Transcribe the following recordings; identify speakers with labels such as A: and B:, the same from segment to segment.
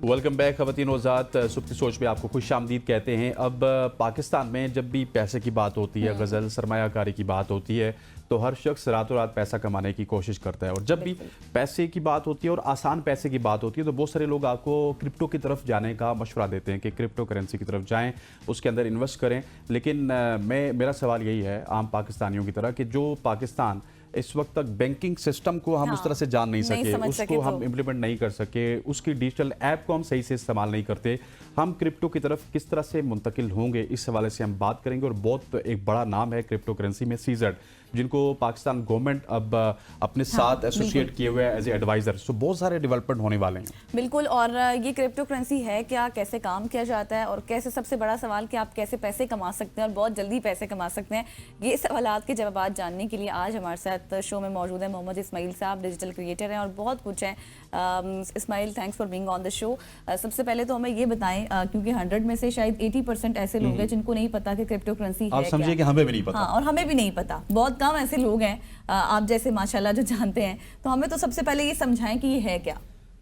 A: Welcome back ख़वातीन वज़ात सुबह की सोच में आपको खुश आमदीद कहते हैं। अब पाकिस्तान में जब भी पैसे की बात होती है, गज़ल सरमायाकारी की बात होती है, तो हर शख्स रातों रात पैसा कमाने की कोशिश करता है। और जब भी पैसे की बात होती है और आसान पैसे की बात होती है तो बहुत सारे लोग आपको क्रिप्टो की तरफ जाने का मशवरा देते हैं कि क्रिप्टो करेंसी की तरफ जाएं, उसके अंदर इन्वेस्ट करें। लेकिन मेरा सवाल यही है आम पाकिस्तानियों की तरह कि जो पाकिस्तान इस वक्त तक बैंकिंग सिस्टम को हम उस तरह से जान नहीं सके, उसको हम इम्प्लीमेंट नहीं कर सके, उसकी डिजिटल ऐप को हम सही से इस्तेमाल नहीं करते, हम क्रिप्टो की तरफ किस तरह से मुंतकिल होंगे, इस हवाले से हम बात करेंगे। और बहुत एक बड़ा नाम है क्रिप्टो करेंसी में सीजेड, जिनको पाकिस्तान गवर्नमेंट अब अपने साथ एसोसिएट किए हुए एज ए एडवाइजर। सो बहुत सारे डेवलपमेंट होने वाले हैं।
B: बिल्कुल। और ये क्रिप्टो करेंसी है क्या, कैसे काम किया जाता है, और कैसे, सबसे बड़ा सवाल कि आप कैसे पैसे कमा सकते हैं और बहुत जल्दी पैसे कमा सकते हैं, ये सवालात के जवाब जानने के लिए आज हमारे साथ शो में मौजूद है मोहम्मद इस्माइल साहब। डिजिटल क्रिएटर हैं और बहुत कुछ हैं। Ismail, thanks for being on the show. सबसे पहले तो हमें ये बताएं, क्योंकि 100 में से शायद 80% ऐसे लोग हैं जिनको नहीं पता कि क्रिप्टो करेंसी है क्या।
A: आप समझिए कि हमें भी नहीं पता।
B: हाँ, और हमें भी नहीं पता। बहुत कम ऐसे लोग हैं आप जैसे माशाल्लाह जो जानते हैं। तो हमें तो सबसे पहले ये समझाएं कि ये है क्या।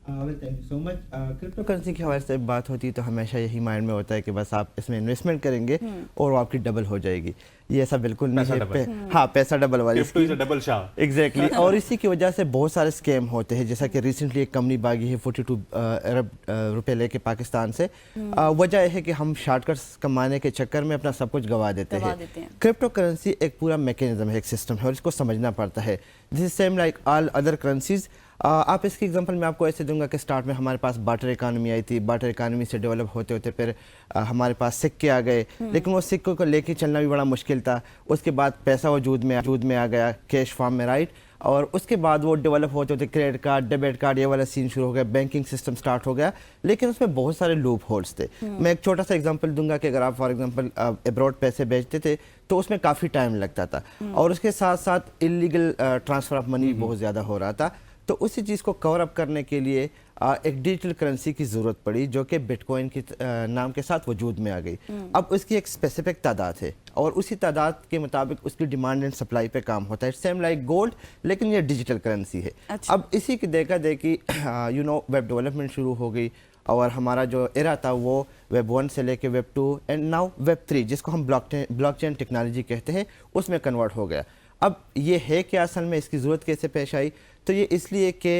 C: Thank you so much. Crypto currency के हवाले से बात होती है तो हमेशा यही माइंड में होता है कि बस आप इसमें इन्वेस्टमेंट करेंगे और वो आपकी डबल हो जाएगी। ये ऐसा बिल्कुल नहीं है। हाँ, पैसा डबल वाली
A: डबल शाह
C: एग्जैक्टली। और इसी की वजह से बहुत सारे स्कैम होते हैं, जैसा कि रिसेंटली एक कंपनी भागी है 42 अरब रुपए लेके पाकिस्तान से। वजह यह है कि हम शॉर्टकट्स कमाने के चक्कर में अपना सब कुछ गवा देते हैं। क्रिप्टो करेंसी एक पूरा मैकेनिज्म है, एक सिस्टम है और इसको समझना पड़ता है। This is same like all other currencies. आप इसकी एग्जांपल मैं आपको ऐसे दूंगा कि स्टार्ट में हमारे पास बार्टर इकानमी आई थी। बार्टर इकानमी से डेवलप होते होते फिर हमारे पास सिक्के आ गए, लेकिन वो सिक्कों को लेके चलना भी बड़ा मुश्किल था। उसके बाद पैसा वजूद में आ गया कैश फॉर्म में, राइट। और उसके बाद वो डेवलप होते होते क्रेडिट कार्ड, डेबिट कार्ड, ये वाला सीन शुरू हो गया, बैंकिंग सिस्टम स्टार्ट हो गया। लेकिन उसमें बहुत सारे लूप होल्स थे। मैं एक छोटा सा एग्जांपल दूंगा कि अगर आप फॉर एग्जांपल अब्रॉड पैसे भेजते थे तो उसमें काफ़ी टाइम लगता था और उसके साथ साथ इलीगल ट्रांसफ़र ऑफ मनी बहुत ज़्यादा हो रहा था। तो उसी चीज़ को कवर अप करने के लिए एक डिजिटल करेंसी की ज़रूरत पड़ी जो कि बिटकॉइन की नाम के साथ वजूद में आ गई। अब उसकी एक स्पेसिफिक तादाद है और उसी तादाद के मुताबिक उसकी डिमांड एंड सप्लाई पे काम होता है। सेम लाइक गोल्ड, लेकिन ये डिजिटल करेंसी है। अच्छा। अब इसी की देखा देखी वेब डेवलपमेंट शुरू हो गई और हमारा जो एरा था वो वेब 1 से लेके वेब 2 एंड नाउ वेब 3, जिसको हम ब्लॉकचेन टेक्नोलॉजी कहते हैं, उसमें कन्वर्ट हो गया। अब ये है कि असल में इसकी ज़रूरत कैसे पेश आई, तो ये इसलिए कि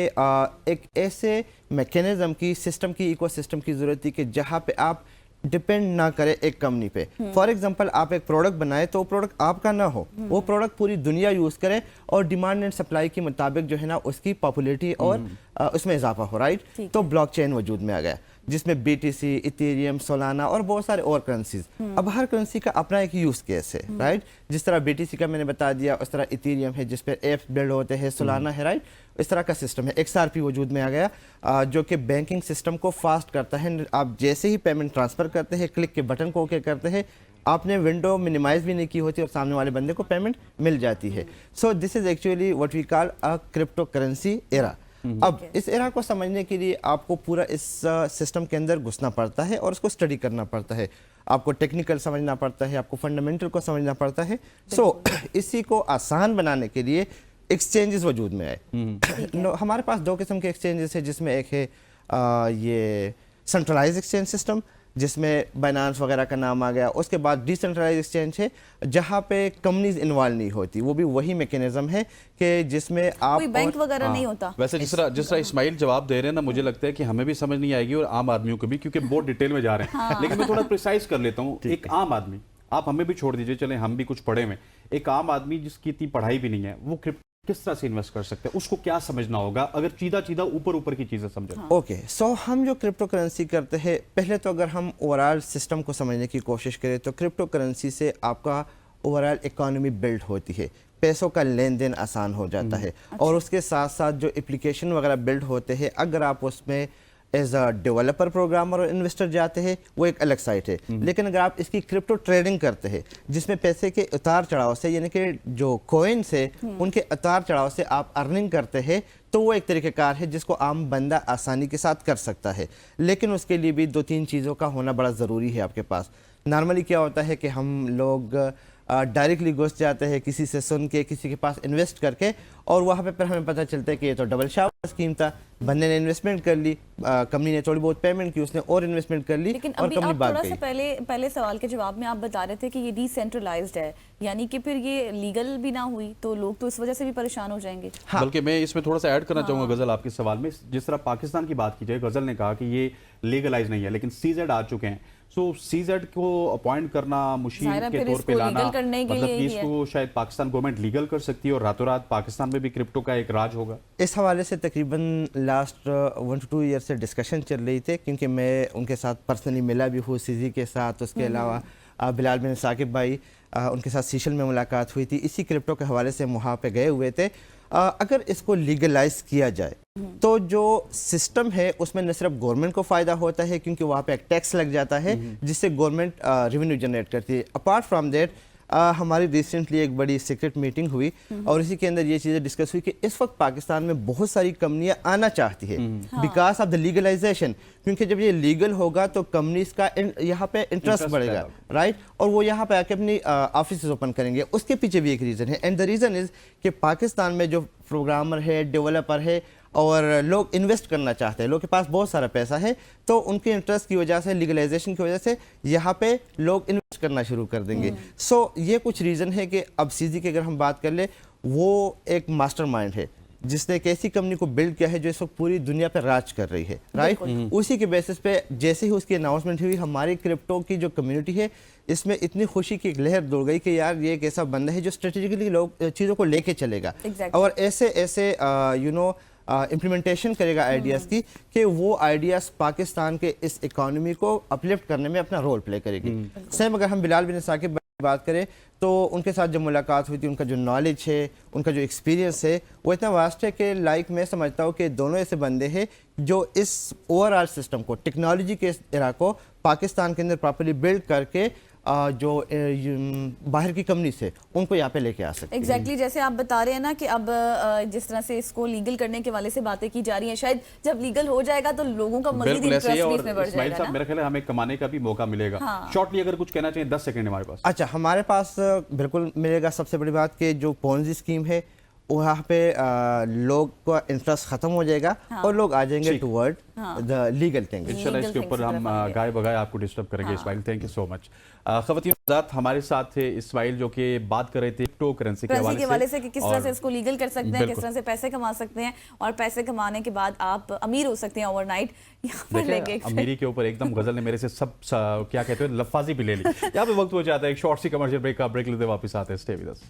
C: एक ऐसे मैकेनिज्म की, सिस्टम की, इकोसिस्टम की ज़रूरत थी कि जहाँ पे आप डिपेंड ना करे एक कंपनी पे। फॉर एग्जांपल आप एक प्रोडक्ट बनाए तो वो प्रोडक्ट आपका ना हो, वो प्रोडक्ट पूरी दुनिया यूज़ करे और डिमांड एंड सप्लाई के मुताबिक जो है ना उसकी पॉपुलैरिटी और उसमें इजाफा हो, राइट। तो ब्लॉकचेन वजूद में आ गया जिसमें BTC, इथेरियम, सोलाना और बहुत सारे और करेंसीज। अब हर करेंसी का अपना एक यूज़ केस है, राइट। जिस तरह BTC का मैंने बता दिया, उस तरह इथेरियम है जिस पर ऐप्स बिल्ड होते हैं, सोलाना है, राइट। इस तरह का सिस्टम है। XRP वजूद में आ गया जो कि बैंकिंग सिस्टम को फास्ट करता है। आप जैसे ही पेमेंट ट्रांसफ़र करते हैं, क्लिक के बटन को ओके करते हैं, आपने विंडो मिनिमाइज भी नहीं की होती और सामने वाले बंदे को पेमेंट मिल जाती है। So this is actually what we call a crypto currency era. अब इस एरा को समझने के लिए आपको पूरा इस सिस्टम के अंदर घुसना पड़ता है और उसको स्टडी करना पड़ता है। आपको टेक्निकल समझना पड़ता है, आपको फंडामेंटल को समझना पड़ता है। सो इसी को आसान बनाने के लिए एक्सचेंजेस वजूद में आए। हमारे पास दो किस्म के एक्सचेंजेस है, जिसमें एक है ये सेंट्रलाइज एक्सचेंज सिस्टम जिसमें बाइनेंस वगैरह का नाम आ गया। उसके बाद डिसेंट्रलाइज एक्सचेंज है जहाँ पे कंपनीज इन्वॉल्व नहीं होती, वो भी वही मैकेनिज्म है कि जिसमें आप
B: कोई बैंक वगैरह नहीं होता।
A: वैसे जिस तरह इस्माइल जवाब दे रहे हैं ना, मुझे लगता है कि हमें भी समझ नहीं आएगी और आम आदमियों को भी, क्योंकि बहुत डिटेल में जा रहे हैं। लेकिन मैं थोड़ा प्रिसाइज कर लेता हूँ। एक आम आदमी, आप हमें भी छोड़ दीजिए, चले हम भी कुछ पढ़े हुए, एक आम आदमी जिसकी इतनी पढ़ाई भी नहीं है, वो किस तरह से इन्वेस्ट कर सकते हैं? उसको क्या समझना होगा अगर चीदा ऊपर की चीजें समझे?
C: ओके, सो हम जो क्रिप्टो करेंसी करते हैं, पहले तो अगर हम ओवरऑल सिस्टम को समझने की कोशिश करें तो क्रिप्टो करेंसी से आपका ओवरऑल इकोनॉमी बिल्ड होती है, पैसों का लेन देन आसान हो जाता है। और उसके साथ साथ जो एप्लीकेशन वगैरह बिल्ड होते हैं, अगर आप उसमें एज अ डेवलपर, प्रोग्रामर और इन्वेस्टर जाते हैं, वो एक अलग साइट है। लेकिन अगर आप इसकी क्रिप्टो ट्रेडिंग करते हैं जिसमें पैसे के उतार चढ़ाव से, यानी कि जो कॉइन्स है उनके उतार चढ़ाव से आप अर्निंग करते हैं, तो वो एक तरीक़ेकार है जिसको आम बंदा आसानी के साथ कर सकता है। लेकिन उसके लिए भी 2-3 चीज़ों का होना बड़ा ज़रूरी है आपके पास। नॉर्मली क्या होता है कि हम लोग डायरेक्टली घुस जाते हैं किसी से सुन के, किसी के पास इन्वेस्ट करके, और वहाँ पे फिर हमें पता चलता है कि ये तो डबल शावर स्कीम था। बंदे ने इन्वेस्टमेंट कर ली, कंपनी ने थोड़ी बहुत पेमेंट की, उसने और इन्वेस्टमेंट कर ली
B: लेकिन
C: और
B: अभी
C: कंपनी
B: आप
C: भाग
B: थोड़ा
C: गई।
B: सा पहले सवाल के जवाब में आप बता रहे थे कि ये डिसेंट्रलाइज्ड है, यानी कि फिर ये लीगल भी ना हुई तो लोग तो इस वजह से भी परेशान हो जाएंगे।
A: बल्कि मैं इसमें थोड़ा सा ऐड करना चाहूंगा गजल आपके सवाल में, जिस तरह पाकिस्तान की बात की जाए, गजल ने कहा कि ये लीगलाइज नहीं है, लेकिन सीजेड आ चुके हैं। सो सीजेड को अपॉइंट करना मुशीर
B: ज़ाहिर
A: के
B: फिर
A: तौर पे
B: इसको
A: लाना,
B: लीगल करने के
A: मतलब
B: लिए
A: कि
B: ही है।
A: इसको शायद पाकिस्तान गवर्नमेंट लीगल कर सकती है और रातों रात पाकिस्तान में भी क्रिप्टो का एक राज होगा।
C: इस हवाले से तकरीबन लास्ट 1 to 2 ईयर से डिस्कशन चल रही थी, क्योंकि मैं उनके साथ पर्सनली मिला भी हूँ, सीजी के साथ, उसके अलावा बिलाल बिन साकिब भाई, उनके साथ सीशल में मुलाकात हुई थी, इसी क्रिप्टो के हवाले से वहाँ पे गए हुए थे। अगर इसको लीगलाइज किया जाए तो जो सिस्टम है उसमें न सिर्फ गवर्नमेंट को फ़ायदा होता है, क्योंकि वहाँ पे एक टैक्स लग जाता है जिससे गवर्नमेंट रेवेन्यू जनरेट करती है। अपार्ट फ्राम दैट हमारी रिसेंटली एक बड़ी सीक्रेट मीटिंग हुई और इसी के अंदर ये चीज़ें डिस्कस हुई कि इस वक्त पाकिस्तान में बहुत सारी कंपनियां आना चाहती है बिकॉज ऑफ द लीगलाइजेशन, क्योंकि जब ये लीगल होगा तो कंपनीज का यहाँ पे इंटरेस्ट बढ़ेगा, राइट, और वो यहाँ पे आके अपनी ऑफिस ओपन करेंगे। उसके पीछे भी एक रीज़न है, एंड द रीज़न इज़ कि पाकिस्तान में जो प्रोग्रामर है, डेवलपर है और लोग इन्वेस्ट करना चाहते हैं, लोग के पास बहुत सारा पैसा है, तो उनके इंटरेस्ट की वजह से, लीगलाइजेशन की वजह से यहाँ पे लोग इन्वेस्ट करना शुरू कर देंगे। सो ये कुछ रीज़न है कि अब सीजी की अगर हम बात कर ले, वो एक मास्टरमाइंड है जिसने एक ऐसी कंपनी को बिल्ड किया है जो इस वक्त पूरी दुनिया पर राज कर रही है, राइट। उसी के बेसिस पे जैसे ही उसकी अनाउंसमेंट हुई, हमारी क्रिप्टो की जो कम्युनिटी है इसमें इतनी खुशी की एक लहर दौड़ गई कि यार ये एक ऐसा बंदा है जो स्ट्रेटेजिकली लोग चीज़ों को लेके चलेगा और ऐसे ऐसे इम्प्लीमेंटेशन करेगा आइडियाज़ की कि वो आइडियाज़ पाकिस्तान के इस इकोनॉमी को अपलिफ्ट करने में अपना रोल प्ले करेगी। सेम अगर हम बिलाल बिन साकिब की बात करें तो उनके साथ जब मुलाकात हुई थी, उनका जो नॉलेज है, उनका जो एक्सपीरियंस है वो इतना वास्ट है कि लाइक मैं समझता हूँ कि दोनों ऐसे बंदे हैं जो इस ओवरऑल सिस्टम को, टेक्नोलॉजी के इरा को पाकिस्तान के अंदर प्रॉपर्ली बिल्ड करके जो बाहर की कंपनी से उनको यहाँ पे लेके आ सकते हैं।
B: एग्जैक्टली जैसे आप बता रहे हैं ना कि अब जिस तरह से इसको लीगल करने के वाले से बातें की जा रही हैं, शायद जब लीगल हो जाएगा तो लोगों का मजीद इंटरेस्ट भी इसमें बढ़ जाएगा ना?
A: मेरा ख्याल है हमें कमाने का भी मौका मिलेगा। शॉर्टली अगर कुछ कहना चाहिए, 10 सेकंड हमारे पास।
C: अच्छा, हमारे पास बिल्कुल मिलेगा। सबसे बड़ी बात कि जो पोंजी स्कीम है वहाँ पे लोग का इंटरेस्ट खत्म हो जाएगा और लोग आ जाएंगे टुवर्ड द लीगल थिंग।
A: इंशाल्लाह इसके ऊपर हम गाय बगाए आपको डिस्टर्ब करेंगे। Ismail, thank you so much. ख़वातीन हज़रात, हमारे साथ थे इस्माइल जो कि बात कर रहे थे क्रिप्टो करेंसी के हवाले से कि किस तरह से इसको लीगल कर सकते हैं, किस तरह से पैसे कमा सकते हैं और पैसे कमाने के बाद आप अमीर हो सकते हैं ओवरनाइट। यहाँ पर लेके अमीरी के ऊपर एकदम गजल ने मेरे से सब क्या कहते हैं लफाजी भी ले ली। यहाँ पे वक्त हो जाता है एक शॉर्ट सी कमर्शियल ब्रेक का। ब्रेक लेते वापस आते हैं। Stay with us.